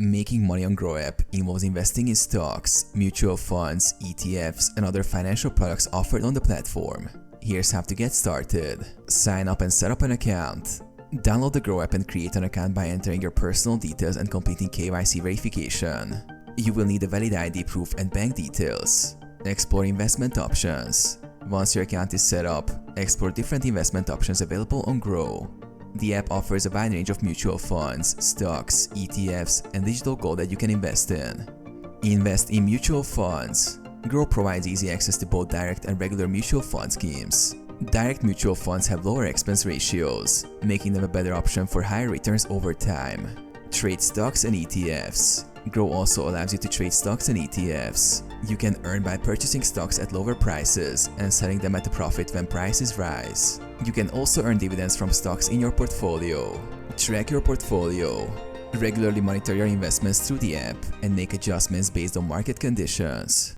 Making money on Groww app involves investing in stocks, mutual funds, ETFs, and other financial products offered on the platform. Here's how to get started. Sign up and set up an account. Download the Groww app and create an account by entering your personal details and completing KYC verification. You will need a valid ID proof and bank details. Explore investment options. Once your account is set up, explore different investment options available on Groww. The app offers a wide range of mutual funds, stocks, ETFs, and digital gold that you can invest in. Invest in mutual funds. Groww provides easy access to both direct and regular mutual fund schemes. Direct mutual funds have lower expense ratios, making them a better option for higher returns over time. Trade stocks and ETFs. Groww also allows you to trade stocks and ETFs. You can earn by purchasing stocks at lower prices and selling them at a profit when prices rise. You can also earn dividends from stocks in your portfolio. Track your portfolio. Regularly monitor your investments through the app and make adjustments based on market conditions.